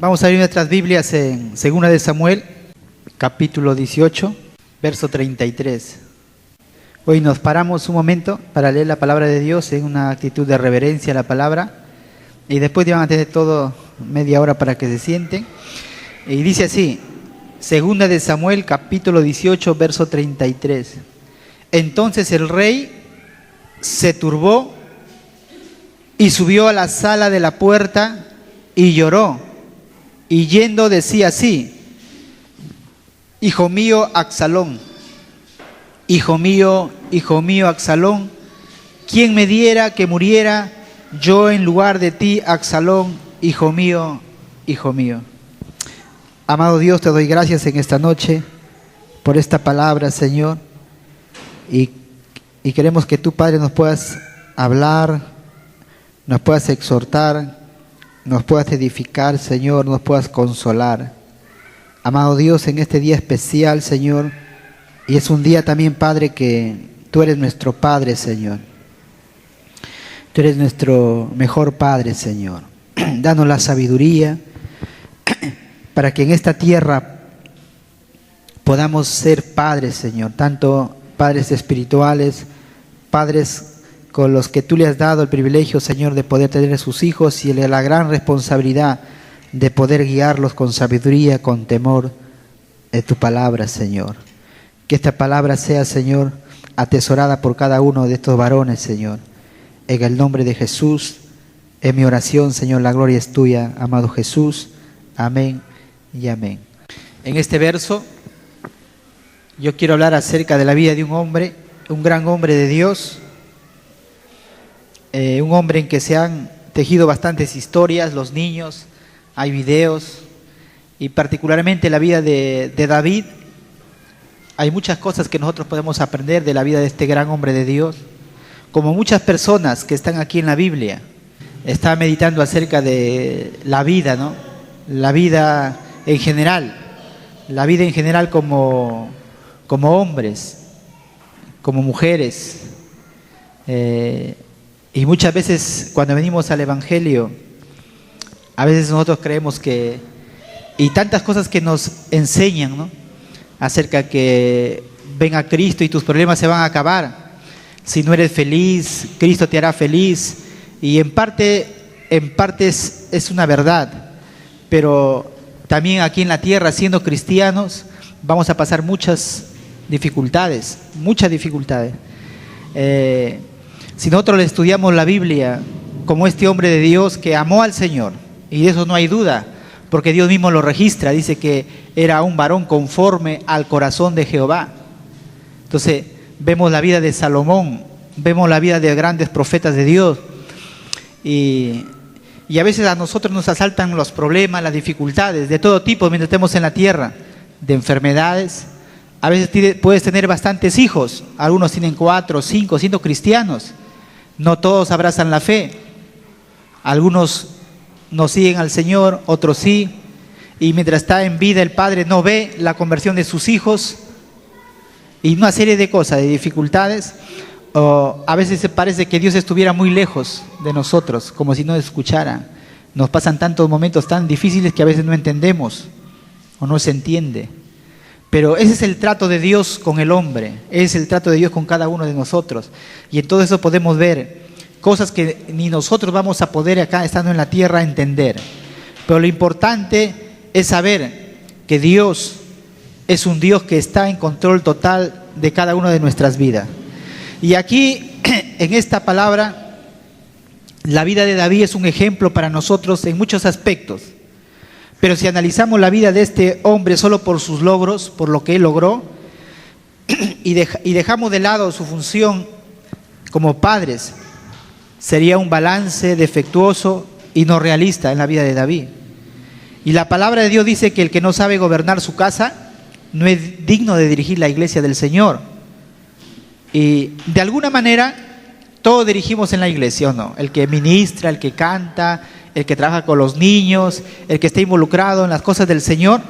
Vamos a abrir nuestras Biblias en 2 de Samuel, capítulo 18, verso 33. Hoy nos paramos un momento para leer la palabra de Dios en una actitud de reverencia a la palabra. Y después van a tener todo media hora para que se sienten. Y dice así, 2 de Samuel, capítulo 18, verso 33. Entonces el rey se turbó y subió a la sala de la puerta y lloró. Y yendo decía así: hijo mío Absalón, hijo mío Absalón, ¿quién me diera que muriera yo en lugar de ti, Absalón, hijo mío, hijo mío? Amado Dios, te doy gracias en esta noche por esta palabra, Señor, y queremos que tú, Padre, nos puedas hablar, nos puedas exhortar, nos puedas edificar, Señor, nos puedas consolar. Amado Dios, en este día especial, Señor, y es un día también, Padre, que tú eres nuestro Padre, Señor. Tú eres nuestro mejor Padre, Señor. Danos la sabiduría para que en esta tierra podamos ser padres, Señor, tanto padres espirituales, padres con los que tú le has dado el privilegio, Señor, de poder tener a sus hijos y la gran responsabilidad de poder guiarlos con sabiduría, con temor de tu palabra, Señor. Que esta palabra sea, Señor, atesorada por cada uno de estos varones, Señor. En el nombre de Jesús, en mi oración, Señor, la gloria es tuya, amado Jesús. Amén y amén. En este verso, yo quiero hablar acerca de la vida de un hombre, un gran hombre de Dios, un hombre en que se han tejido bastantes historias, los niños, hay videos, y particularmente la vida de David. Hay muchas cosas que nosotros podemos aprender de la vida de este gran hombre de Dios, como muchas personas que están aquí en la Biblia. Estaba meditando acerca de la vida, ¿no? La vida en general como hombres, como mujeres. Y muchas veces cuando venimos al Evangelio, a veces nosotros creemos que, y tantas cosas que nos enseñan, ¿no? Acerca que ven a Cristo y tus problemas se van a acabar. Si no eres feliz, Cristo te hará feliz. Y en parte es una verdad. Pero también aquí en la tierra, siendo cristianos, vamos a pasar muchas dificultades. Si nosotros le estudiamos la Biblia como este hombre de Dios que amó al Señor, y de eso no hay duda, porque Dios mismo lo registra, dice que era un varón conforme al corazón de Jehová. Entonces, vemos la vida de Salomón, vemos la vida de grandes profetas de Dios, y a veces a nosotros nos asaltan los problemas, las dificultades de todo tipo mientras estemos en la tierra, de enfermedades. A veces puedes tener bastantes hijos, algunos tienen 4 o 5, siendo cristianos. No todos abrazan la fe, algunos no siguen al Señor, otros sí, y mientras está en vida el padre no ve la conversión de sus hijos, y una serie de cosas, de dificultades. O a veces se parece que Dios estuviera muy lejos de nosotros, como si no escuchara. Nos pasan tantos momentos tan difíciles que a veces no entendemos o no se entiende. Pero ese es el trato de Dios con el hombre, ese es el trato de Dios con cada uno de nosotros. Y en todo eso podemos ver cosas que ni nosotros vamos a poder acá estando en la tierra entender. Pero lo importante es saber que Dios es un Dios que está en control total de cada una de nuestras vidas. Y aquí, en esta palabra, la vida de David es un ejemplo para nosotros en muchos aspectos. Pero si analizamos la vida de este hombre solo por sus logros, por lo que él logró, y dejamos de lado su función como padres, sería un balance defectuoso y no realista en la vida de David. Y la palabra de Dios dice que el que no sabe gobernar su casa no es digno de dirigir la iglesia del Señor. Y de alguna manera todos dirigimos en la iglesia, ¿o no? El que ministra, el que canta, el que trabaja con los niños, el que está involucrado en las cosas del Señor,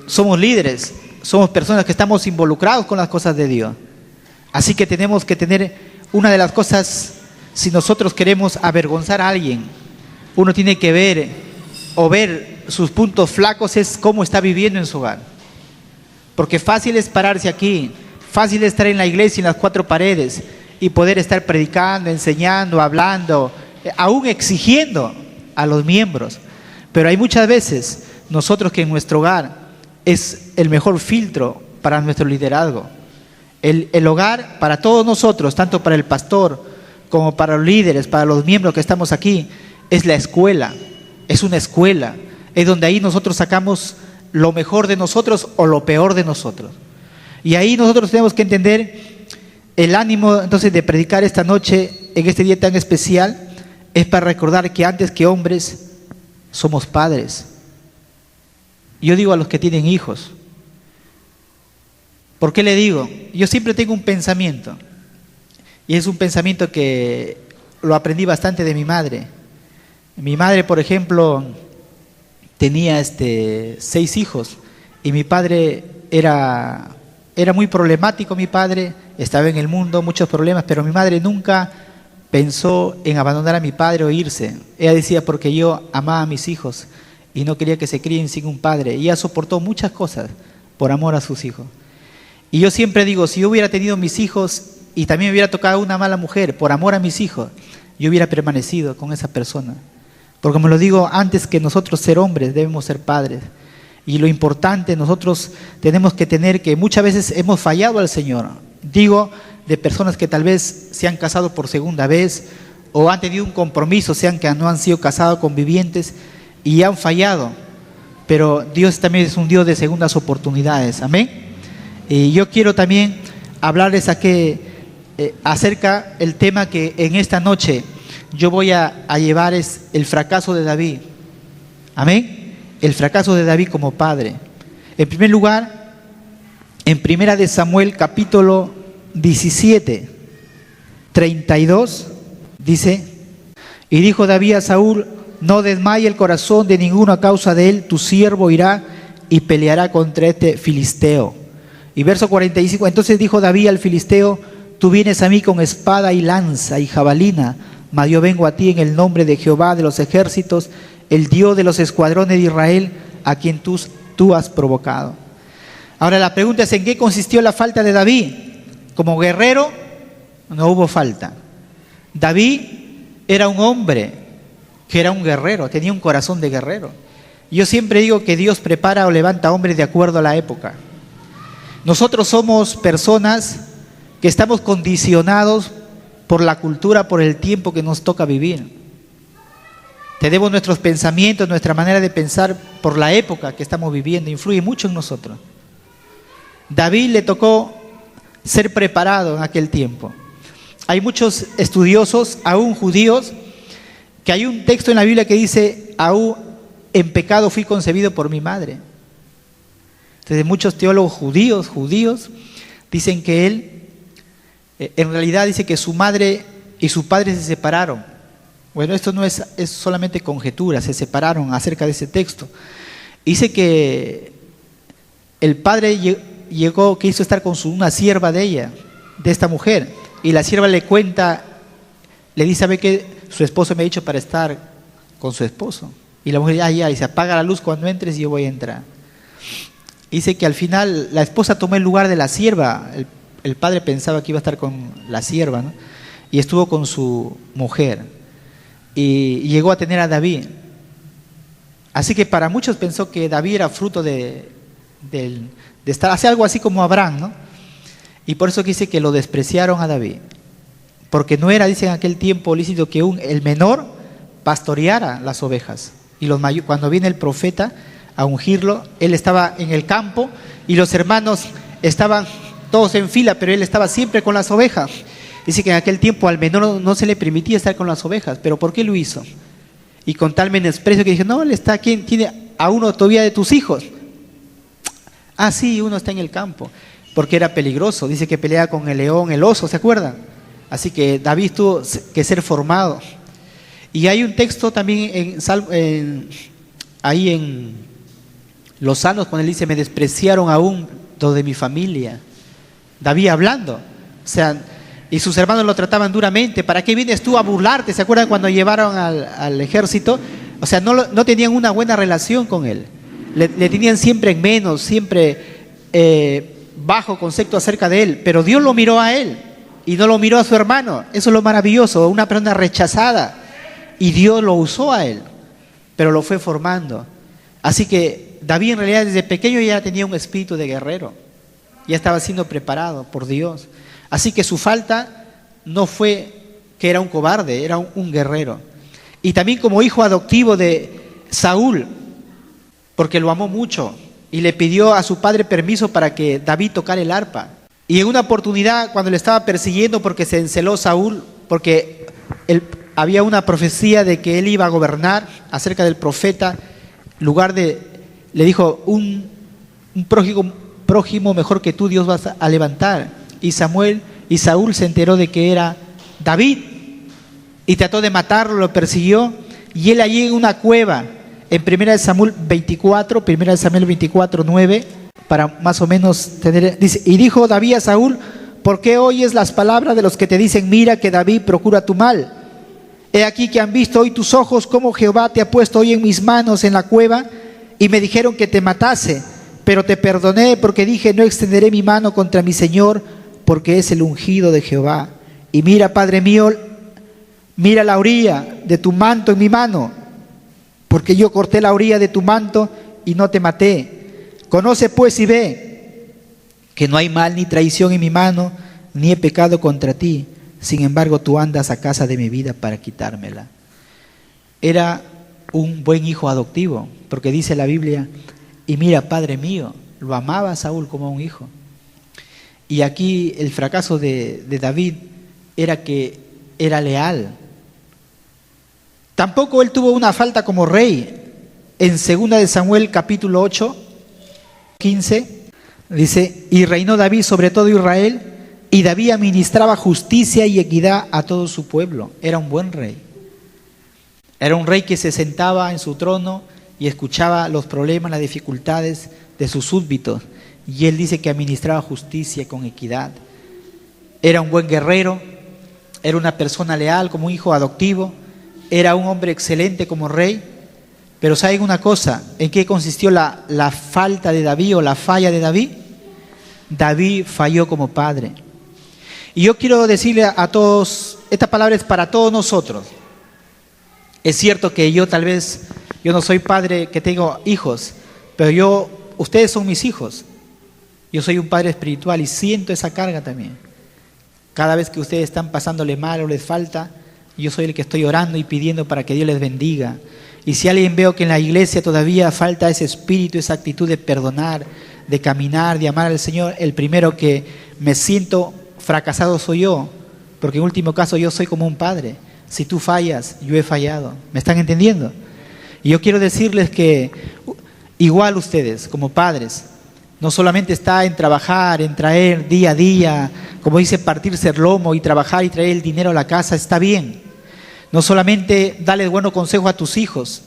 somos líderes, somos personas que estamos involucrados con las cosas de Dios. Así que tenemos que tener una de las cosas, si nosotros queremos avergonzar a alguien, uno tiene que ver o ver sus puntos flacos es cómo está viviendo en su hogar. Porque fácil es pararse aquí, fácil es estar en la iglesia, en las cuatro paredes, y poder estar predicando, enseñando, hablando, aún exigiendo a los miembros. Pero hay muchas veces nosotros que en nuestro hogar es el mejor filtro para nuestro liderazgo. El hogar para todos nosotros, tanto para el pastor como para los líderes, para los miembros que estamos aquí, es la escuela, es una escuela, es donde ahí nosotros sacamos lo mejor de nosotros o lo peor de nosotros. Y ahí nosotros tenemos que entender el ánimo entonces de predicar esta noche, en este día tan especial, es para recordar que antes que hombres somos padres. Yo digo a los que tienen hijos. ¿Por qué le digo? Yo siempre tengo un pensamiento, y es un pensamiento que lo aprendí bastante de mi madre. Mi madre, por ejemplo, tenía 6 hijos, y mi padre era muy problemático. Mi padre estaba en el mundo, muchos problemas, pero mi madre nunca pensó en abandonar a mi padre o irse. Ella decía, porque yo amaba a mis hijos y no quería que se críen sin un padre. Y ella soportó muchas cosas por amor a sus hijos. Y yo siempre digo, si yo hubiera tenido mis hijos y también me hubiera tocado una mala mujer por amor a mis hijos, yo hubiera permanecido con esa persona. Porque como lo digo, antes que nosotros ser hombres, debemos ser padres. Y lo importante, nosotros tenemos que tener que muchas veces hemos fallado al Señor. Digo, de personas que tal vez se han casado por segunda vez o han tenido un compromiso, sean que no han sido casados convivientes y han fallado. Pero Dios también es un Dios de segundas oportunidades. Amén. Y yo quiero también hablarles acerca el tema que en esta noche yo voy a llevar, es el fracaso de David. Amén. El fracaso de David como padre. En primer lugar, en Primera de Samuel capítulo 17, 32, dice: y dijo David a Saúl, no desmaye el corazón de ninguno a causa de él, tu siervo irá y peleará contra este filisteo. Y verso 45, entonces dijo David al filisteo, tú vienes a mí con espada y lanza y jabalina, mas yo vengo a ti en el nombre de Jehová de los ejércitos, el Dios de los escuadrones de Israel, a quien tú has provocado. Ahora la pregunta es, ¿en qué consistió la falta de David? Como guerrero no hubo falta. David era un hombre que era un guerrero, tenía un corazón de guerrero. Yo siempre digo que Dios prepara o levanta hombres de acuerdo a la época. Nosotros somos personas que estamos condicionados por la cultura, por el tiempo que nos toca vivir. Tenemos nuestros pensamientos, nuestra manera de pensar por la época que estamos viviendo, influye mucho en nosotros. David le tocó ser preparado en aquel tiempo. Hay muchos estudiosos, aún judíos, que hay un texto en la Biblia que dice, aún en pecado fui concebido por mi madre. Entonces muchos teólogos judíos dicen que él, en realidad dice que su madre y su padre se separaron. Bueno, esto no es solamente conjetura, se separaron acerca de ese texto. Dice que el padre quiso estar con una sierva de ella, de esta mujer, y la sierva le cuenta, le dice, ¿sabe qué? Su esposo me ha dicho para estar con su esposo. Y la mujer ya, y se apaga la luz cuando entres y yo voy a entrar. Dice que al final la esposa tomó el lugar de la sierva. El padre pensaba que iba a estar con la sierva, ¿no? Y estuvo con su mujer. Y llegó a tener a David. Así que para muchos pensó que David era fruto de estar, hace algo así como Abraham, ¿no? Y por eso dice que lo despreciaron a David. Porque no era, dice en aquel tiempo, lícito que el menor pastoreara las ovejas. Y cuando viene el profeta a ungirlo, él estaba en el campo y los hermanos estaban todos en fila, pero él estaba siempre con las ovejas. Dice que en aquel tiempo al menor no se le permitía estar con las ovejas, pero ¿por qué lo hizo? Y con tal menosprecio que dije, no, él está aquí, tiene a uno todavía de tus hijos. Ah, sí, uno está en el campo, porque era peligroso. Dice que peleaba con el león, el oso, ¿se acuerdan? Así que David tuvo que ser formado. Y hay un texto también ahí en los Salmos, cuando él dice, me despreciaron aún los de mi familia. David hablando, o sea, y sus hermanos lo trataban duramente. ¿Para qué vienes tú a burlarte? ¿Se acuerdan cuando llevaron al ejército? O sea, no tenían una buena relación con él. Le tenían siempre en menos, siempre bajo concepto acerca de él. Pero Dios lo miró a él y no lo miró a su hermano. Eso es lo maravilloso, una persona rechazada. Y Dios lo usó a él, pero lo fue formando. Así que David en realidad desde pequeño ya tenía un espíritu de guerrero. Ya estaba siendo preparado por Dios. Así que su falta no fue que era un cobarde, era un guerrero. Y también como hijo adoptivo de Saúl, porque lo amó mucho y le pidió a su padre permiso para que David tocara el arpa. Y en una oportunidad, cuando le estaba persiguiendo porque se enceló Saúl, porque había una profecía de que él iba a gobernar acerca del profeta, le dijo, un prójimo mejor que tú Dios vas a levantar. Y Saúl se enteró de que era David y trató de matarlo, lo persiguió, y él allí en una cueva, en 1 Samuel 24, 9, para más o menos tener, dice, y dijo David a Saúl, ¿por qué oyes las palabras de los que te dicen, mira que David procura tu mal? He aquí que han visto hoy tus ojos cómo Jehová te ha puesto hoy en mis manos en la cueva, y me dijeron que te matase, pero te perdoné porque dije, no extenderé mi mano contra mi Señor, porque es el ungido de Jehová. Y mira, Padre mío, mira la orilla de tu manto en mi mano, porque yo corté la orilla de tu manto y no te maté. Conoce pues y ve que no hay mal ni traición en mi mano, ni he pecado contra ti. Sin embargo, tú andas a casa de mi vida para quitármela. Era un buen hijo adoptivo, porque dice la Biblia, y mira, Padre mío, lo amaba a Saúl como a un hijo. Y aquí el fracaso de David era que era leal. Tampoco él tuvo una falta como rey. En 2 de Samuel capítulo 8, 15, dice, y reinó David sobre todo Israel, y David administraba justicia y equidad a todo su pueblo. Era un buen rey. Era un rey que se sentaba en su trono y escuchaba los problemas, las dificultades de sus súbditos. Y él dice que administraba justicia con equidad. Era un buen guerrero, era una persona leal como un hijo adoptivo, era un hombre excelente como rey. Pero ¿saben una cosa? ¿En qué consistió la falta de David o la falla de David? David falló como padre. Y yo quiero decirle a todos, esta palabra es para todos nosotros. Es cierto que yo no soy padre que tengo hijos, pero ustedes son mis hijos. Yo soy un padre espiritual y siento esa carga también. Cada vez que ustedes están pasándole mal o les falta, yo soy el que estoy orando y pidiendo para que Dios les bendiga. Y si alguien veo que en la iglesia todavía falta ese espíritu, esa actitud de perdonar, de caminar, de amar al Señor, el primero que me siento fracasado soy yo, porque en último caso yo soy como un padre. Si tú fallas, yo he fallado. ¿Me están entendiendo? Y yo quiero decirles que igual ustedes, como padres, no solamente está en trabajar, en traer día a día, como dice, partirse el lomo y trabajar y traer el dinero a la casa, está bien. No solamente darle buenos consejos a tus hijos,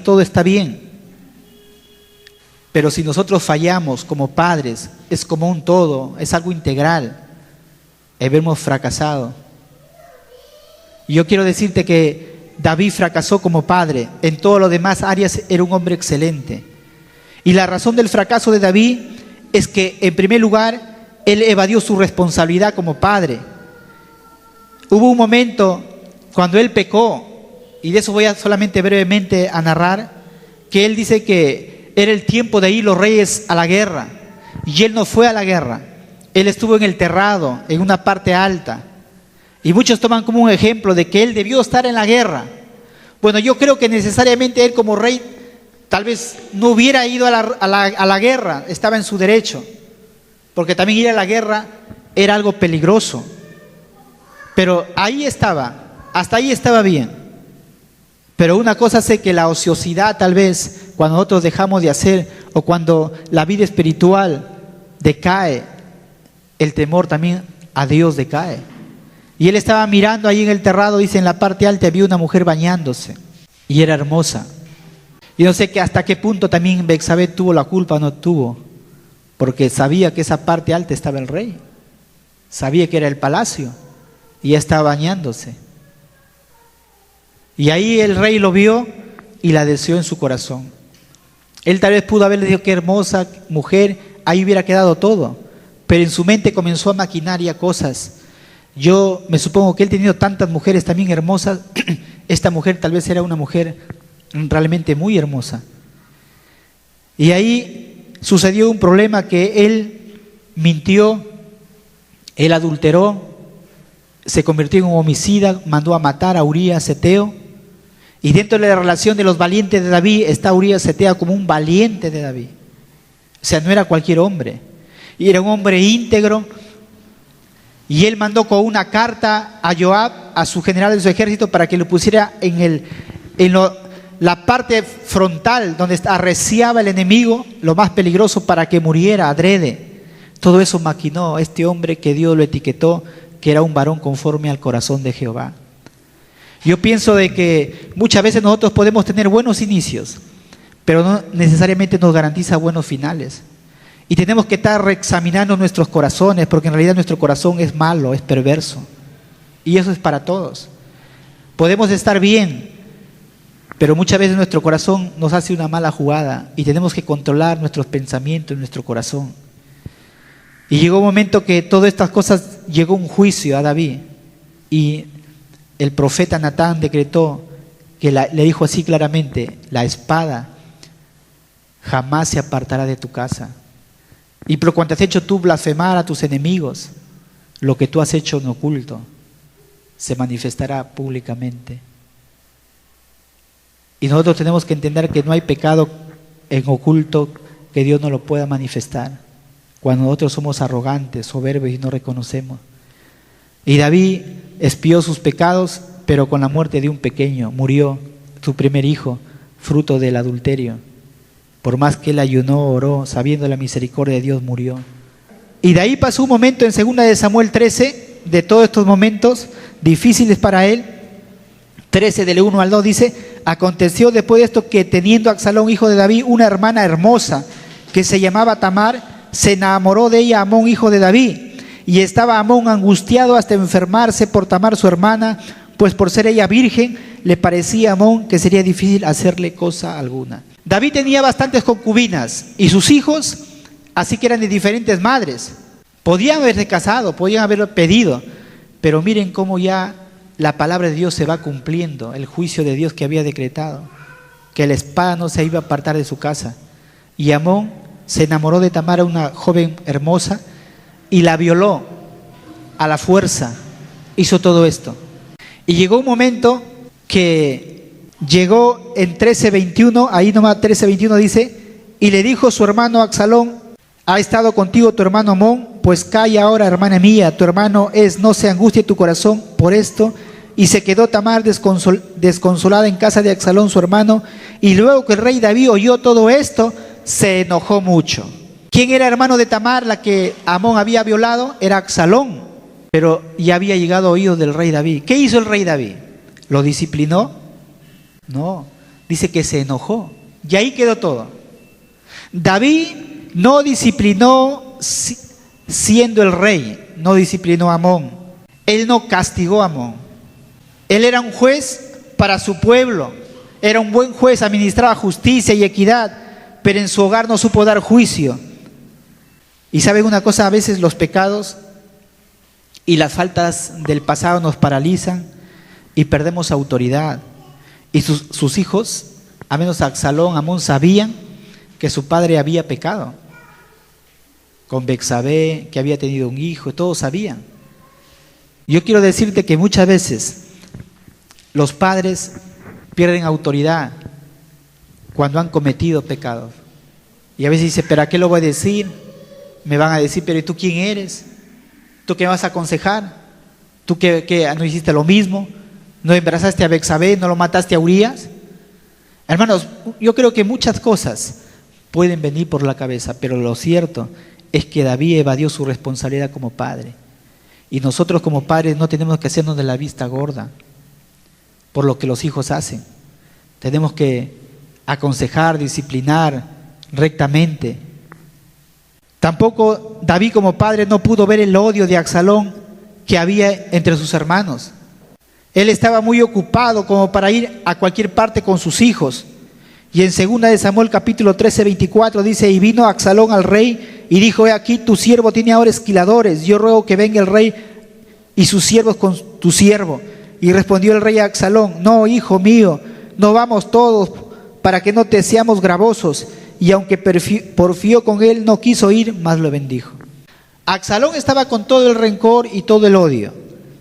todo está bien. Pero si nosotros fallamos como padres, es como un todo, es algo integral. Hemos fracasado. Y yo quiero decirte que David fracasó como padre. En todas las demás áreas era un hombre excelente. Y la razón del fracaso de David es que, en primer lugar, él evadió su responsabilidad como padre. Hubo un momento cuando él pecó, y de eso voy a solamente brevemente a narrar, que él dice que era el tiempo de ir los reyes a la guerra, y él no fue a la guerra. Él estuvo en el terrado, en una parte alta. Y muchos toman como un ejemplo de que él debió estar en la guerra. Bueno, yo creo que necesariamente él como rey tal vez no hubiera ido a la guerra, estaba en su derecho, porque también ir a la guerra era algo peligroso. Pero ahí estaba, hasta ahí estaba bien. Pero una cosa sé que la ociosidad tal vez, cuando nosotros dejamos de hacer, o cuando la vida espiritual decae, el temor también a Dios decae. Y él estaba mirando ahí en el terrado, dice, en la parte alta había una mujer bañándose, y era hermosa. Y no sé hasta qué punto también Betsabé tuvo la culpa o no tuvo, porque sabía que esa parte alta estaba el rey, sabía que era el palacio, y ella estaba bañándose. Y ahí el rey lo vio y la deseó en su corazón. Él tal vez pudo haberle dicho qué hermosa mujer, ahí hubiera quedado todo, pero en su mente comenzó a maquinar ya cosas. Yo me supongo que él teniendo tantas mujeres también hermosas, esta mujer tal vez era una mujer realmente muy hermosa. Y ahí sucedió un problema, que él mintió, él adulteró, se convirtió en un homicida, mandó a matar a Urías Heteo. Y dentro de la relación de los valientes de David está Urías Heteo como un valiente de David. O sea, no era cualquier hombre, y era un hombre íntegro. Y él mandó con una carta a Joab, a su general de su ejército, para que lo pusiera en la parte frontal donde arreciaba el enemigo, lo más peligroso, para que muriera adrede. Todo eso maquinó este hombre que Dios lo etiquetó que era un varón conforme al corazón de Jehová. Yo pienso de que muchas veces nosotros podemos tener buenos inicios, pero no necesariamente nos garantiza buenos finales. Y tenemos que estar reexaminando nuestros corazones, porque en realidad nuestro corazón es malo, es perverso. Y eso es para todos. Podemos estar bien, pero muchas veces nuestro corazón nos hace una mala jugada y tenemos que controlar nuestros pensamientos en nuestro corazón. Y llegó un momento que todas estas cosas, llegó un juicio a David, y el profeta Natán decretó que le dijo así claramente: la espada jamás se apartará de tu casa. Y por cuanto has hecho tú blasfemar a tus enemigos, lo que tú has hecho en oculto se manifestará públicamente. Y nosotros tenemos que entender que no hay pecado en oculto que Dios no lo pueda manifestar, cuando nosotros somos arrogantes, soberbios y no reconocemos. Y David expió sus pecados, pero con la muerte de un pequeño murió su primer hijo, fruto del adulterio. Por más que él ayunó, oró, sabiendo la misericordia de Dios, murió. Y de ahí pasó un momento en 2 de Samuel 13, de todos estos momentos difíciles para él. 13 del 1 al 2 dice: aconteció después de esto que, teniendo Absalón, hijo de David, una hermana hermosa que se llamaba Tamar, se enamoró de ella Amnón, hijo de David. Y estaba Amnón angustiado hasta enfermarse por Tamar su hermana, pues por ser ella virgen, le parecía a Amnón que sería difícil hacerle cosa alguna. David tenía bastantes concubinas y sus hijos, así que eran de diferentes madres. Podían haberse casado, podían haberlo pedido, pero miren cómo ya la palabra de Dios se va cumpliendo, el juicio de Dios que había decretado, que la espada no se iba a apartar de su casa. Y Amnón se enamoró de Tamar, una joven hermosa, y la violó a la fuerza, hizo todo esto. Y llegó un momento que llegó en 13:21, ahí nomás 13:21 dice: y le dijo su hermano Absalón: ¿ha estado contigo tu hermano Amnón? Pues calla ahora, hermana mía, tu hermano es, no se angustie tu corazón por esto. Y se quedó Tamar desconsolada en casa de Absalón su hermano, y luego que el rey David oyó todo esto, se enojó mucho. ¿Quién era hermano de Tamar, la que Amnón había violado? Era Absalón, pero ya había llegado a oídos del rey David. ¿Qué hizo el rey David? ¿Lo disciplinó? No, dice que se enojó, y ahí quedó todo. David no disciplinó siendo el rey, no disciplinó a Amnón. Él no castigó a Amnón. Él era un juez para su pueblo, era un buen juez, administraba justicia y equidad, pero en su hogar no supo dar juicio. Y saben una cosa, a veces los pecados y las faltas del pasado nos paralizan y perdemos autoridad. Y sus hijos, a menos Absalón, Amnón, sabían que su padre había pecado con Betsabé, que había tenido un hijo, todos sabían. Yo quiero decirte que muchas veces los padres pierden autoridad cuando han cometido pecados. Y a veces dice: ¿pero a qué lo voy a decir? Me van a decir: ¿pero ¿y tú quién eres? ¿Tú qué vas a aconsejar? ¿Tú qué no hiciste lo mismo? ¿No embarazaste a Betsabé? ¿No lo mataste a Urías? Hermanos, yo creo que muchas cosas pueden venir por la cabeza, pero lo cierto es que David evadió su responsabilidad como padre. Y nosotros como padres no tenemos que hacernos de la vista gorda por lo que los hijos hacen. Tenemos que aconsejar, disciplinar rectamente. Tampoco David como padre no pudo ver el odio de Absalón que había entre sus hermanos. Él estaba muy ocupado como para ir a cualquier parte con sus hijos. Y en 2 de Samuel capítulo 13, 24 dice: y vino Absalón al rey y dijo: he aquí, tu siervo tiene ahora esquiladores, yo ruego que venga el rey y sus siervos con tu siervo. Y respondió el rey a Absalón: no, hijo mío, no vamos todos, para que no te seamos gravosos. Y aunque porfió con él, no quiso ir, mas lo bendijo. Absalón estaba con todo el rencor y todo el odio.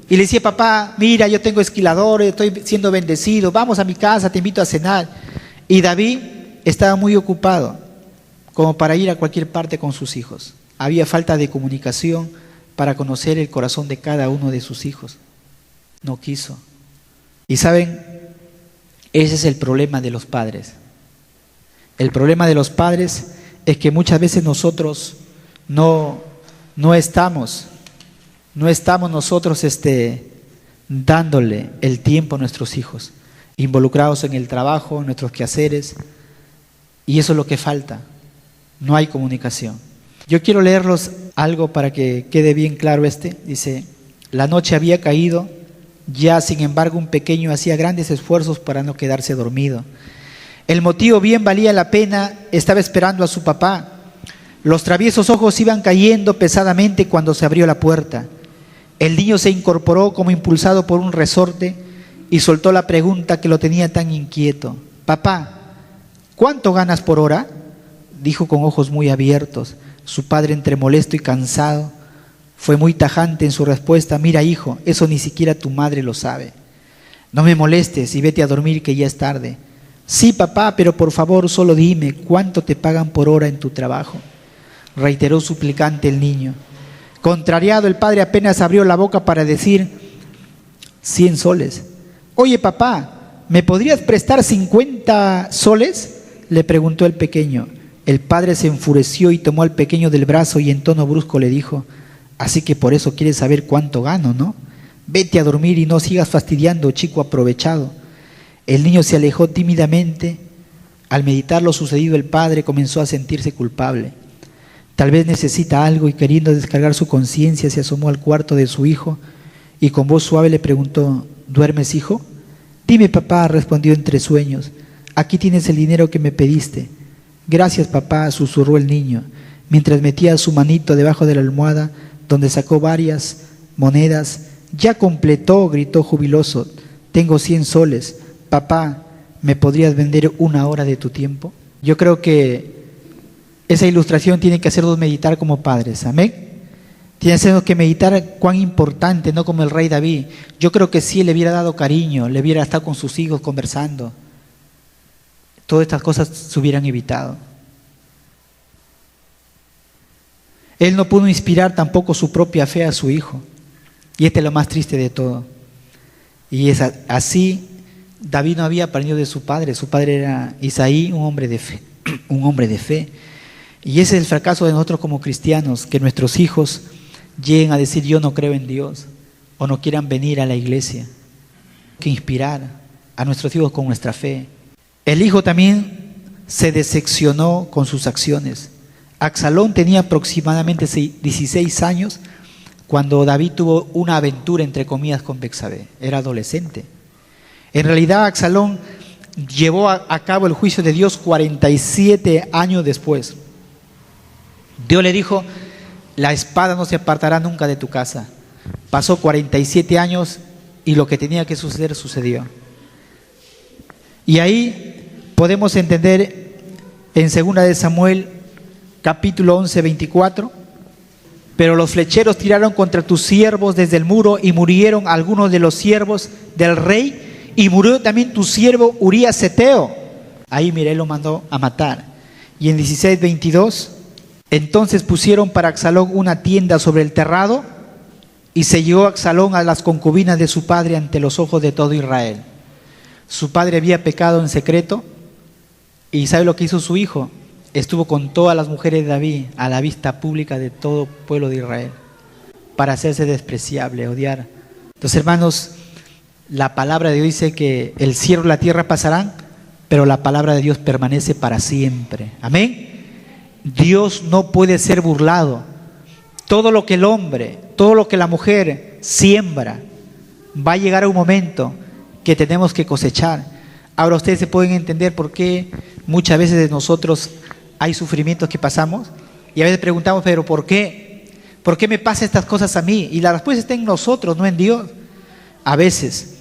Y le decía: papá, mira, yo tengo esquiladores, estoy siendo bendecido, vamos a mi casa, te invito a cenar. Y David estaba muy ocupado como para ir a cualquier parte con sus hijos. Había falta de comunicación para conocer el corazón de cada uno de sus hijos. No quiso. Y saben, ese es el problema de los padres. El problema de los padres es que muchas veces nosotros no estamos nosotros dándole el tiempo a nuestros hijos, involucrados en el trabajo, en nuestros quehaceres, y eso es lo que falta. No hay comunicación. Yo quiero leerlos algo para que quede bien claro. Dice: la noche había caído, ya sin embargo un pequeño hacía grandes esfuerzos para no quedarse dormido. El motivo bien valía la pena, estaba esperando a su papá. Los traviesos ojos iban cayendo pesadamente cuando se abrió la puerta. El niño se incorporó como impulsado por un resorte y soltó la pregunta que lo tenía tan inquieto. Papá, ¿cuánto ganas por hora? Dijo con ojos muy abiertos. Su padre, entre molesto y cansado, fue muy tajante en su respuesta. Mira, hijo, eso ni siquiera tu madre lo sabe. No me molestes y vete a dormir, que ya es tarde. Sí, papá, pero por favor solo dime, ¿cuánto te pagan por hora en tu trabajo? Reiteró suplicante el niño. Contrariado, el padre apenas abrió la boca para decir: 100 soles. Oye, papá, ¿me podrías prestar 50 soles? Le preguntó el pequeño. El padre se enfureció y tomó al pequeño del brazo y en tono brusco le dijo: así que por eso quieres saber cuánto gano, ¿no? Vete a dormir y no sigas fastidiando, chico aprovechado. El niño se alejó tímidamente. Al meditar lo sucedido, el padre comenzó a sentirse culpable. Tal vez necesita algo, y queriendo descargar su conciencia, se asomó al cuarto de su hijo y con voz suave le preguntó: ¿duermes, hijo? Dime, papá, respondió entre sueños. Aquí tienes el dinero que me pediste. Gracias, papá, susurró el niño, mientras metía su manito debajo de la almohada, donde sacó varias monedas. Ya completó, gritó jubiloso. Tengo 100 soles. Papá, ¿me podrías vender una hora de tu tiempo? Yo creo que esa ilustración tiene que hacernos meditar como padres. Amén. Tiene que hacernos que meditar cuán importante, no como el rey David. Yo creo que si él le hubiera dado cariño, le hubiera estado con sus hijos conversando, todas estas cosas se hubieran evitado. Él no pudo inspirar tampoco su propia fe a su hijo. Y este es lo más triste de todo. Y es así, David no había aprendido de su padre. Su padre era Isaí, un hombre de fe. Un hombre de fe. Y ese es el fracaso de nosotros como cristianos, que nuestros hijos lleguen a decir: yo no creo en Dios, o no quieran venir a la iglesia. Que inspirar a nuestros hijos con nuestra fe. El hijo también se decepcionó con sus acciones. Absalón tenía aproximadamente 16 años cuando David tuvo una aventura, entre comillas, con Betsabé. Era adolescente. En realidad, Absalón llevó a cabo el juicio de Dios 47 años después. Dios le dijo: la espada no se apartará nunca de tu casa. Pasó 47 años y lo que tenía que suceder sucedió. Y ahí podemos entender en 2 de Samuel capítulo 11, 24: pero los flecheros tiraron contra tus siervos desde el muro y murieron algunos de los siervos del rey, y murió también tu siervo Urías Heteo. Ahí mira, él lo mandó a matar. Y en 16, 22: entonces pusieron para Absalón una tienda sobre el terrado, y se llevó Absalón a las concubinas de su padre ante los ojos de todo Israel. Su padre había pecado en secreto, y ¿sabe lo que hizo su hijo? Estuvo con todas las mujeres de David a la vista pública de todo pueblo de Israel, para hacerse despreciable, odiar. Entonces, hermanos, la palabra de Dios dice que el cielo y la tierra pasarán, pero la palabra de Dios permanece para siempre. Amén. Dios no puede ser burlado. Todo lo que el hombre, todo lo que la mujer siembra, va a llegar a un momento que tenemos que cosechar. Ahora ustedes se pueden entender por qué muchas veces de nosotros hay sufrimientos que pasamos y a veces preguntamos, pero ¿por qué? ¿Por qué me pasan estas cosas a mí? Y la respuesta está en nosotros, no en Dios. A veces,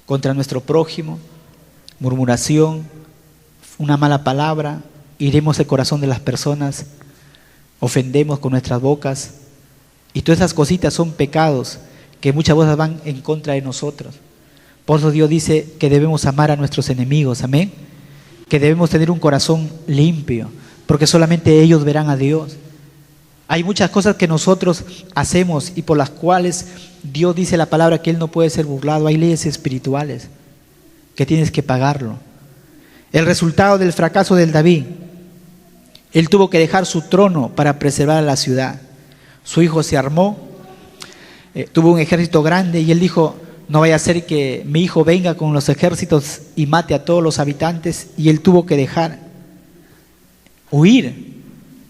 contra nuestro prójimo, murmuración, una mala palabra, hiremos el corazón de las personas, ofendemos con nuestras bocas, y todas esas cositas son pecados que muchas veces van en contra de nosotros. Por eso Dios dice que debemos amar a nuestros enemigos, amén. Que debemos tener un corazón limpio, porque solamente ellos verán a Dios. Hay muchas cosas que nosotros hacemos y por las cuales Dios dice la palabra que Él no puede ser burlado. Hay leyes espirituales que tienes que pagarlo. El resultado del fracaso del David, él tuvo que dejar su trono para preservar a la ciudad. Su hijo se armó, tuvo un ejército grande y él dijo, no vaya a ser que mi hijo venga con los ejércitos y mate a todos los habitantes, y él tuvo que dejar, huir.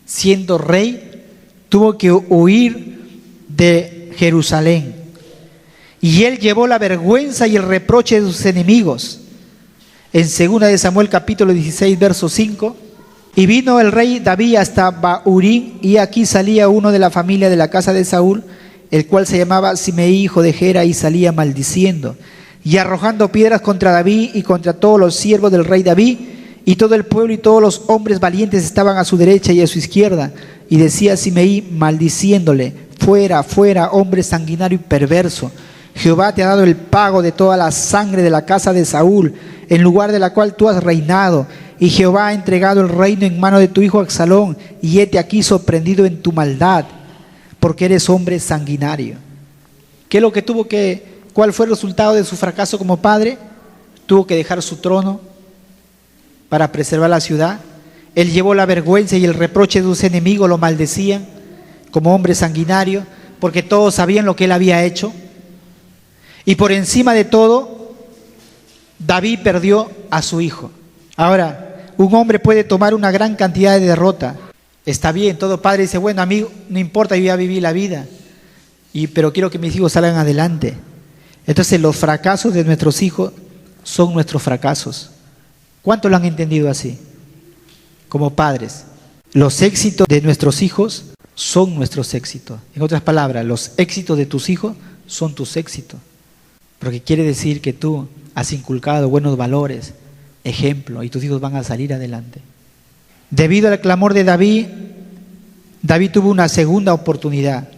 Siendo rey, tuvo que huir de Jerusalén. Y él llevó la vergüenza y el reproche de sus enemigos. En 2 de Samuel capítulo 16, verso 5, y vino el rey David hasta Bahurín, y aquí salía uno de la familia de la casa de Saúl, el cual se llamaba Simeí, hijo de Gera, y salía maldiciendo y arrojando piedras contra David y contra todos los siervos del rey David, y todo el pueblo y todos los hombres valientes estaban a su derecha y a su izquierda. Y decía Simeí maldiciéndole, fuera, fuera, hombre sanguinario y perverso, Jehová te ha dado el pago de toda la sangre de la casa de Saúl, en lugar de la cual tú has reinado, y Jehová ha entregado el reino en mano de tu hijo Absalón, y hete aquí sorprendido en tu maldad, porque eres hombre sanguinario. ¿Qué es lo que cuál fue el resultado de su fracaso como padre? Tuvo que dejar su trono para preservar la ciudad. Él llevó la vergüenza y el reproche de sus enemigos, lo maldecían como hombre sanguinario, porque todos sabían lo que él había hecho. Y por encima de todo, David perdió a su hijo. Ahora, un hombre puede tomar una gran cantidad de derrota. Está bien, todo padre dice, bueno, amigo, no importa, yo ya viví la vida, pero quiero que mis hijos salgan adelante. Entonces los fracasos de nuestros hijos son nuestros fracasos. ¿Cuántos lo han entendido así? Como padres, los éxitos de nuestros hijos son nuestros éxitos. En otras palabras, los éxitos de tus hijos son tus éxitos. Porque quiere decir que tú has inculcado buenos valores, ejemplo, y tus hijos van a salir adelante. Debido al clamor de David, David tuvo una segunda oportunidad.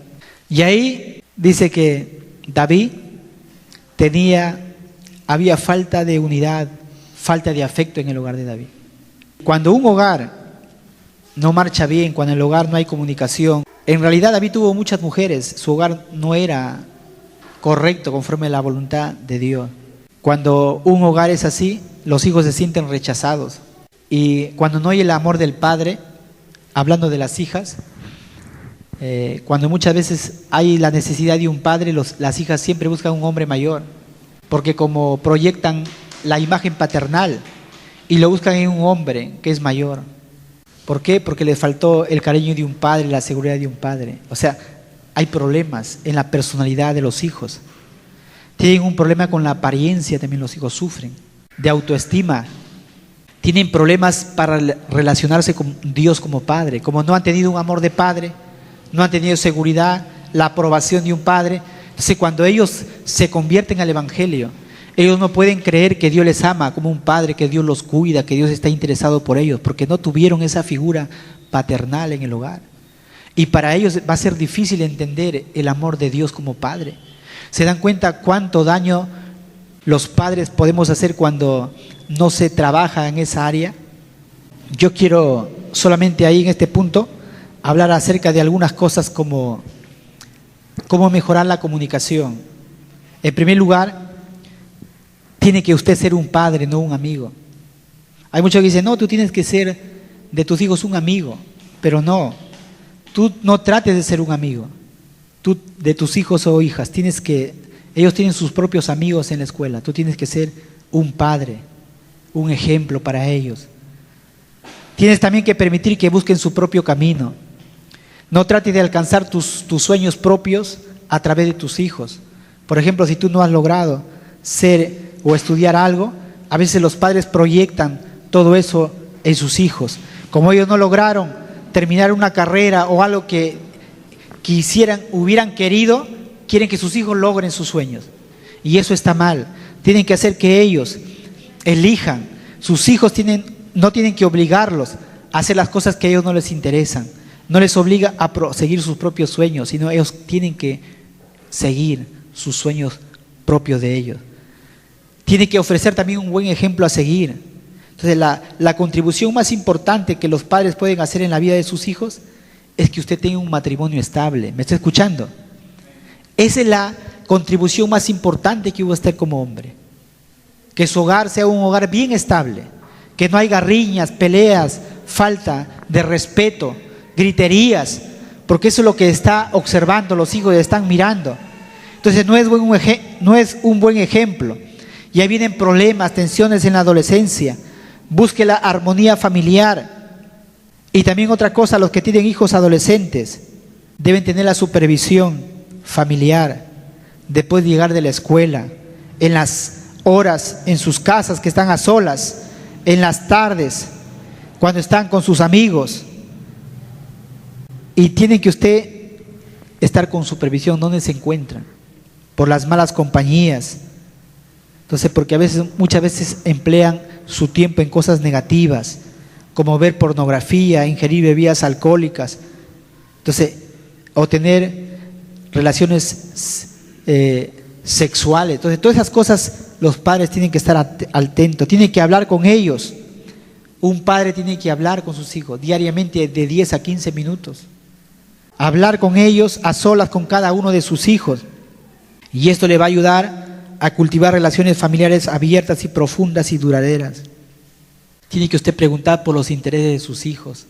Y ahí dice que David había falta de unidad, falta de afecto en el hogar de David. Cuando un hogar no marcha bien, cuando en el hogar no hay comunicación, en realidad David tuvo muchas mujeres, su hogar no era correcto conforme a la voluntad de Dios. Cuando un hogar es así, los hijos se sienten rechazados. Y cuando no hay el amor del padre, hablando de las hijas, cuando muchas veces hay la necesidad de un padre, las hijas siempre buscan un hombre mayor, porque como proyectan la imagen paternal y lo buscan en un hombre que es mayor. ¿Por qué? Porque les faltó el cariño de un padre, la seguridad de un padre. O sea, hay problemas en la personalidad de los hijos. Tienen un problema con la apariencia, también los hijos sufren, de autoestima. Tienen problemas para relacionarse con Dios como padre. Como no han tenido un amor de padre, no han tenido seguridad, la aprobación de un padre. Entonces cuando ellos se convierten al evangelio, ellos no pueden creer que Dios les ama como un padre, que Dios los cuida, que Dios está interesado por ellos, porque no tuvieron esa figura paternal en el hogar. Y para ellos va a ser difícil entender el amor de Dios como padre. ¿Se dan cuenta cuánto daño los padres podemos hacer cuando no se trabaja en esa área? Yo quiero solamente ahí en este punto hablar acerca de algunas cosas como cómo mejorar la comunicación. En primer lugar, tiene que usted ser un padre, no un amigo. Hay muchos que dicen, no, tú tienes que ser de tus hijos un amigo, pero no, tú no trates de ser un amigo. Tú de tus hijos o hijas, ellos tienen sus propios amigos en la escuela, tú tienes que ser un padre, un ejemplo para ellos. Tienes también que permitir que busquen su propio camino. No trates de alcanzar tus sueños propios a través de tus hijos. Por ejemplo, si tú no has logrado ser o estudiar algo, a veces los padres proyectan todo eso en sus hijos. Como ellos no lograron terminar una carrera o algo que hubieran querido, quieren que sus hijos logren sus sueños. Y eso está mal. Tienen que hacer que ellos elijan. Sus hijos no tienen que obligarlos a hacer las cosas que a ellos no les interesan. No les obliga a seguir sus propios sueños, sino ellos tienen que seguir sus sueños propios de ellos. Tienen que ofrecer también un buen ejemplo a seguir. Entonces la contribución más importante que los padres pueden hacer en la vida de sus hijos es que usted tenga un matrimonio estable. ¿Me está escuchando? Esa es la contribución más importante que usted como hombre. Que su hogar sea un hogar bien estable, que no haya riñas, peleas, falta de respeto, griterías, porque eso es lo que está observando, los hijos están mirando. Entonces no es un buen ejemplo. Y ahí vienen problemas, tensiones en la adolescencia. Busque la armonía familiar. Y también otra cosa, los que tienen hijos adolescentes deben tener la supervisión familiar después de llegar de la escuela, en las horas en sus casas que están a solas, en las tardes, cuando están con sus amigos. Y tiene que usted estar con supervisión donde se encuentran, por las malas compañías. Entonces, porque muchas veces emplean su tiempo en cosas negativas, como ver pornografía, ingerir bebidas alcohólicas, entonces, o tener relaciones sexuales. Entonces, todas esas cosas los padres tienen que estar atentos, tienen que hablar con ellos. Un padre tiene que hablar con sus hijos diariamente de 10 a 15 minutos. Hablar con ellos a solas con cada uno de sus hijos. Y esto le va a ayudar a cultivar relaciones familiares abiertas y profundas y duraderas. Tiene que usted preguntar por los intereses de sus hijos.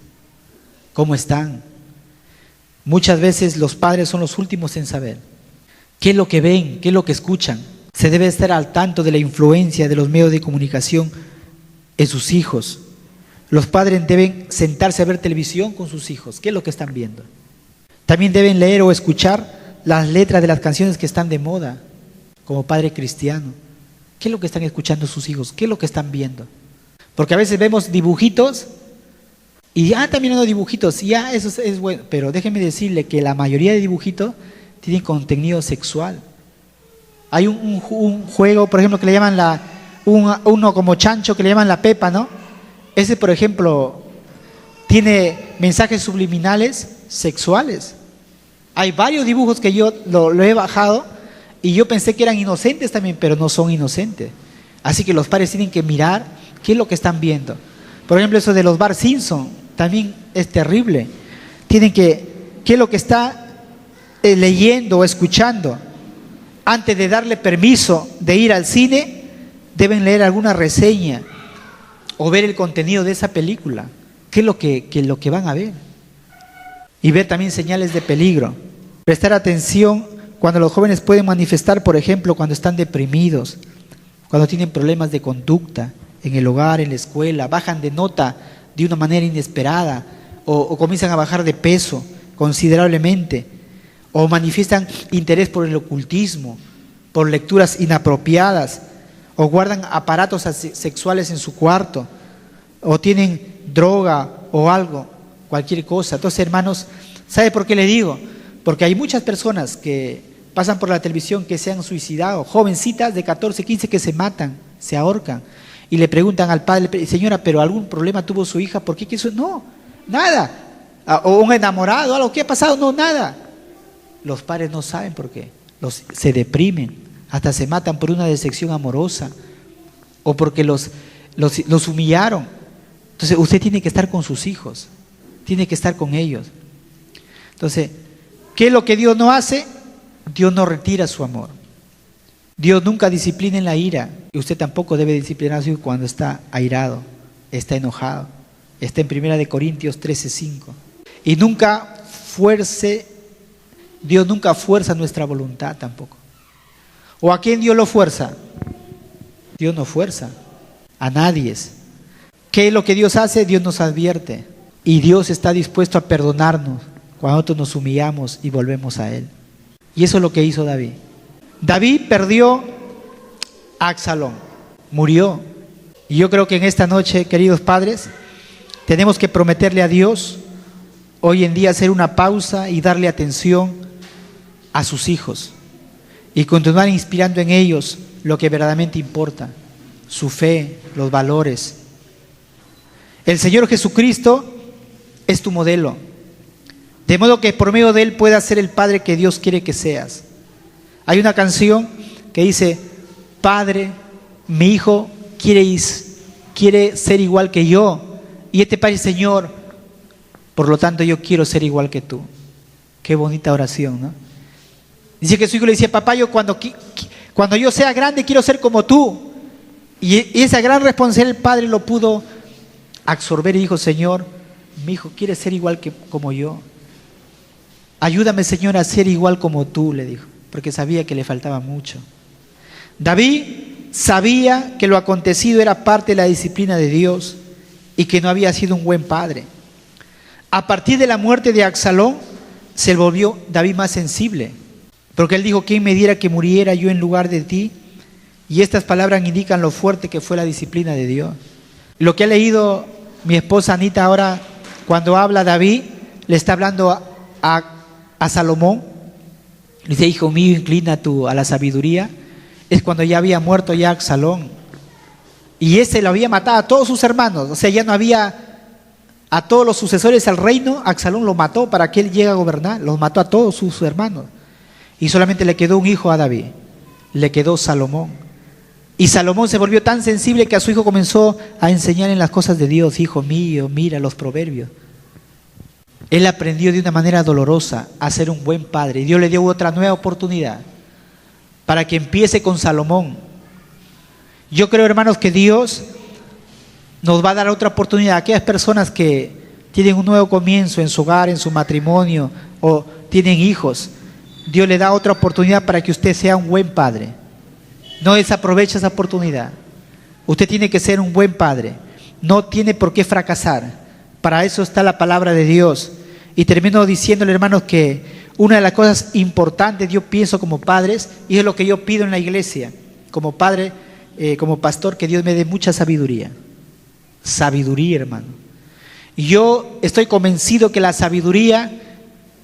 ¿Cómo están? Muchas veces los padres son los últimos en saber. ¿Qué es lo que ven? ¿Qué es lo que escuchan? Se debe estar al tanto de la influencia de los medios de comunicación en sus hijos. Los padres deben sentarse a ver televisión con sus hijos. ¿Qué es lo que están viendo? También deben leer o escuchar las letras de las canciones que están de moda, como padre cristiano. ¿Qué es lo que están escuchando sus hijos? ¿Qué es lo que están viendo? Porque a veces vemos dibujitos y también hay dibujitos, y eso es bueno, pero déjeme decirle que la mayoría de dibujitos tienen contenido sexual. Hay un juego, por ejemplo, que le llaman uno como chancho, que le llaman la Pepa, ¿no? Ese, por ejemplo, tiene mensajes subliminales sexuales. Hay varios dibujos que yo lo he bajado y yo pensé que eran inocentes también, pero no son inocentes. Así que los padres tienen que mirar qué es lo que están viendo. Por ejemplo, eso de los Bart Simpson también es terrible. Tienen qué es lo que está leyendo o escuchando. Antes de darle permiso de ir al cine, deben leer alguna reseña o ver el contenido de esa película. ¿Qué es lo que van a ver? Y ver también señales de peligro. Prestar atención cuando los jóvenes pueden manifestar, por ejemplo, cuando están deprimidos, cuando tienen problemas de conducta en el hogar, en la escuela, bajan de nota de una manera inesperada o comienzan a bajar de peso considerablemente, o manifiestan interés por el ocultismo, por lecturas inapropiadas, o guardan aparatos sexuales en su cuarto, o tienen droga o algo, cualquier cosa. Entonces, hermanos, ¿sabe por qué le digo? Porque hay muchas personas que pasan por la televisión que se han suicidado, jovencitas de 14, 15 que se matan, se ahorcan, y le preguntan al padre: señora, ¿pero algún problema tuvo su hija? ¿Por qué quiso? No, nada. O un enamorado, algo, ¿qué ha pasado? No, nada. Los padres no saben por qué. Se deprimen, hasta se matan por una decepción amorosa o porque los humillaron. Entonces usted tiene que estar con sus hijos, tiene que estar con ellos. Entonces, ¿qué es lo que Dios no hace? Dios no retira su amor. Dios nunca disciplina en la ira, y usted tampoco debe disciplinar a su hijo cuando está airado, está enojado. Está en 1 Corintios 13:5. Y Dios nunca fuerza nuestra voluntad tampoco. ¿O a quién Dios lo fuerza? Dios no fuerza a nadie. ¿Qué es lo que Dios hace? Dios nos advierte. Y Dios está dispuesto a perdonarnos cuando nosotros nos humillamos y volvemos a Él. Y eso es lo que hizo David. David perdió a Absalón, murió. Y yo creo que en esta noche, queridos padres, tenemos que prometerle a Dios hoy en día hacer una pausa y darle atención a sus hijos y continuar inspirando en ellos lo que verdaderamente importa, su fe, los valores. El Señor Jesucristo es tu modelo, de modo que por medio de Él puedas ser el padre que Dios quiere que seas. Hay una canción que dice: Padre, mi hijo quiere ser igual que yo, y este Padre, Señor, por lo tanto yo quiero ser igual que tú. Qué bonita oración, ¿no? Dice que su hijo le decía: papá, yo cuando yo sea grande quiero ser como tú. Y esa gran responsabilidad el padre lo pudo absorber y dijo: Señor, mi hijo quiere ser igual como yo. Ayúdame, Señor, a ser igual como tú, le dijo, porque sabía que le faltaba mucho. David sabía que lo acontecido era parte de la disciplina de Dios y que no había sido un buen padre. A partir de la muerte de Absalón se volvió David más sensible, porque él dijo: ¿quién me diera que muriera yo en lugar de ti? Y estas palabras indican lo fuerte que fue la disciplina de Dios. Lo que ha leído mi esposa Anita ahora, cuando habla David, le está hablando a Salomón. Le dice: hijo mío, inclina tú a la sabiduría. Es cuando ya había muerto ya Absalón. Y ese lo había matado a todos sus hermanos. O sea, ya no había a todos los sucesores al reino. Absalón lo mató para que él llegue a gobernar. Los mató a todos sus hermanos. Y solamente le quedó un hijo a David. Le quedó Salomón. Y Salomón se volvió tan sensible que a su hijo comenzó a enseñar en las cosas de Dios. Hijo mío, mira los proverbios. Él aprendió de una manera dolorosa a ser un buen padre. Y Dios le dio otra nueva oportunidad para que empiece con Salomón. Yo creo, hermanos, que Dios nos va a dar otra oportunidad a aquellas personas que tienen un nuevo comienzo en su hogar, en su matrimonio, o tienen hijos. Dios le da otra oportunidad para que usted sea un buen padre. No desaproveche esa oportunidad. Usted tiene que ser un buen padre. No tiene por qué fracasar. Para eso está la palabra de Dios. Y termino diciéndole, hermanos, que una de las cosas importantes yo pienso como padres, y es lo que yo pido en la iglesia, como padre, como pastor, que Dios me dé mucha sabiduría. Sabiduría, hermano. Y yo estoy convencido que la sabiduría,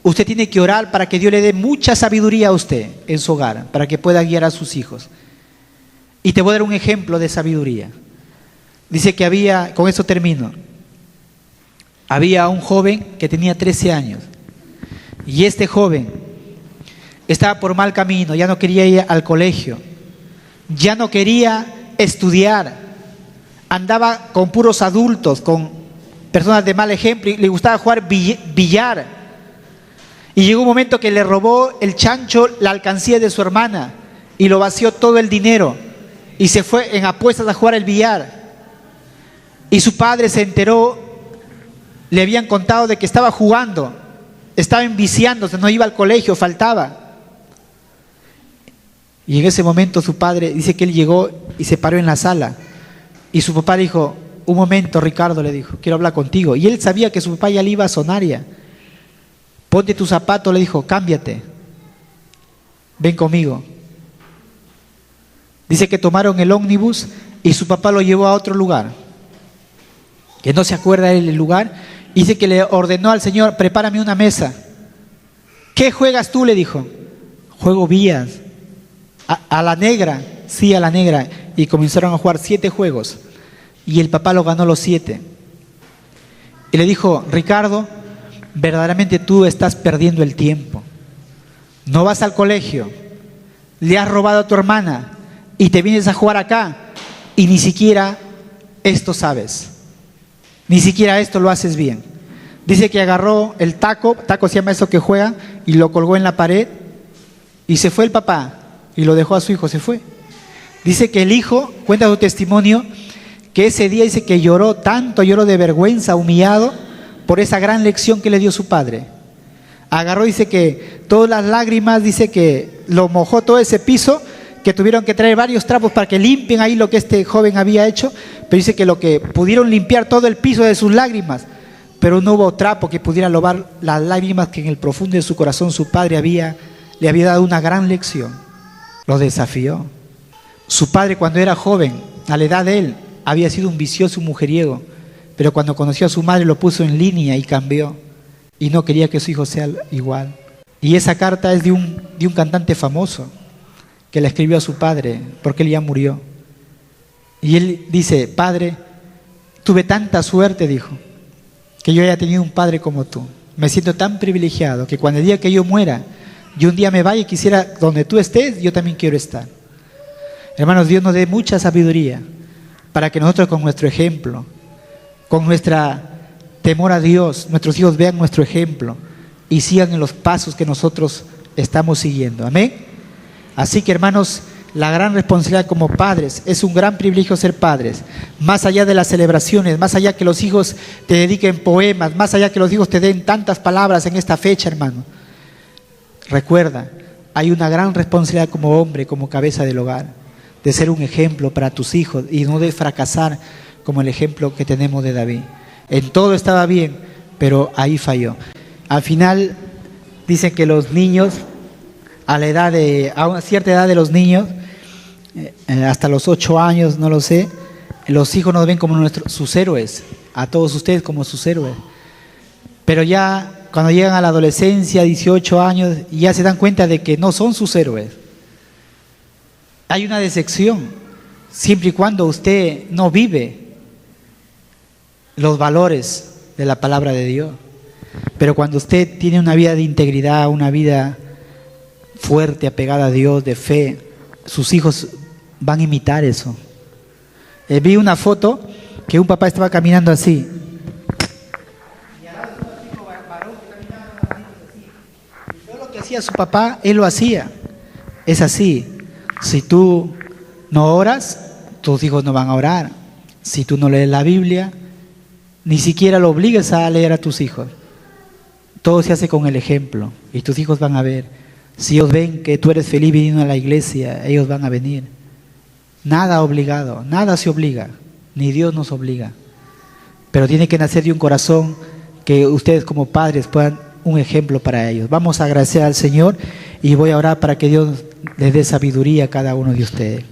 usted tiene que orar para que Dios le dé mucha sabiduría a usted en su hogar, para que pueda guiar a sus hijos. Y te voy a dar un ejemplo de sabiduría. Dice que había, con eso termino, había un joven que tenía 13 años. Y este joven estaba por mal camino, ya no quería ir al colegio, ya no quería estudiar, andaba con puros adultos, con personas de mal ejemplo, y le gustaba jugar billar. Y llegó un momento que le robó el chancho la alcancía de su hermana y lo vació todo el dinero y se fue en apuestas a jugar el billar. Y su padre se enteró, le habían contado de que estaba jugando, estaba enviciándose, no iba al colegio, faltaba. Y en ese momento su padre dice que él llegó y se paró en la sala. Y su papá dijo: un momento, Ricardo, le dijo, quiero hablar contigo. Y él sabía que su papá ya le iba a sonar ya. Ponte tu zapato, le dijo, cámbiate, ven conmigo. Dice que tomaron el ómnibus y su papá lo llevó a otro lugar, que no se acuerda del lugar. Dice que le ordenó al Señor: prepárame una mesa. ¿Qué juegas tú?, le dijo. Juego billar. ¿A la negra? Sí, a la negra. Y comenzaron a jugar 7 juegos. Y el papá lo ganó los 7. Y le dijo: Ricardo, verdaderamente tú estás perdiendo el tiempo. No vas al colegio, le has robado a tu hermana y te vienes a jugar acá y ni siquiera esto sabes. Ni siquiera esto lo haces bien. Dice que agarró el taco se llama eso que juega, y lo colgó en la pared y se fue el papá y lo dejó a su hijo, se fue. Dice que el hijo, cuenta su testimonio, que ese día dice que lloró tanto, lloró de vergüenza, humillado por esa gran lección que le dio su padre. Agarró, dice que todas las lágrimas, dice que lo mojó todo ese piso, que tuvieron que traer varios trapos para que limpien ahí lo que este joven había hecho, pero dice que lo que pudieron limpiar todo el piso de sus lágrimas, pero no hubo trapo que pudiera lavar las lágrimas que en el profundo de su corazón su padre le había dado una gran lección. Lo desafió. Su padre, cuando era joven, a la edad de él, había sido un vicioso, un mujeriego, pero cuando conoció a su madre lo puso en línea y cambió, y no quería que su hijo sea igual. Y esa carta es de un cantante famoso que la escribió a su padre, porque él ya murió. Y él dice: padre, tuve tanta suerte, dijo, que yo haya tenido un padre como tú. Me siento tan privilegiado que cuando el día que yo muera, yo un día me vaya y quisiera, donde tú estés, yo también quiero estar. Hermanos, Dios nos dé mucha sabiduría para que nosotros con nuestro ejemplo, con nuestra temor a Dios, nuestros hijos vean nuestro ejemplo y sigan en los pasos que nosotros estamos siguiendo. Amén. Así que, hermanos, la gran responsabilidad como padres, es un gran privilegio ser padres, más allá de las celebraciones, más allá que los hijos te dediquen poemas, más allá que los hijos te den tantas palabras en esta fecha, hermano. Recuerda, hay una gran responsabilidad como hombre, como cabeza del hogar, de ser un ejemplo para tus hijos y no de fracasar como el ejemplo que tenemos de David. En todo estaba bien, pero ahí falló. Al final dicen que los niños, a una cierta edad de los niños, hasta los 8 años, no lo sé, los hijos nos ven como sus héroes, a todos ustedes como sus héroes. Pero ya cuando llegan a la adolescencia, 18 años, ya se dan cuenta de que no son sus héroes. Hay una decepción, siempre y cuando usted no vive los valores de la palabra de Dios. Pero cuando usted tiene una vida de integridad, una vida fuerte, apegada a Dios, de fe, sus hijos van a imitar eso. Vi una foto que un papá estaba caminando así. Y al lado estaba un chico varón que caminaba con las manitos así. Y todo lo que hacía su papá, él lo hacía. Es así. Si tú no oras, tus hijos no van a orar. Si tú no lees la Biblia, ni siquiera lo obligues a leer a tus hijos. Todo se hace con el ejemplo y tus hijos van a ver. Si ellos ven que tú eres feliz viniendo a la iglesia, ellos van a venir. Nada obligado, nada se obliga, ni Dios nos obliga. Pero tiene que nacer de un corazón que ustedes como padres puedan un ejemplo para ellos. Vamos a agradecer al Señor y voy a orar para que Dios les dé sabiduría a cada uno de ustedes.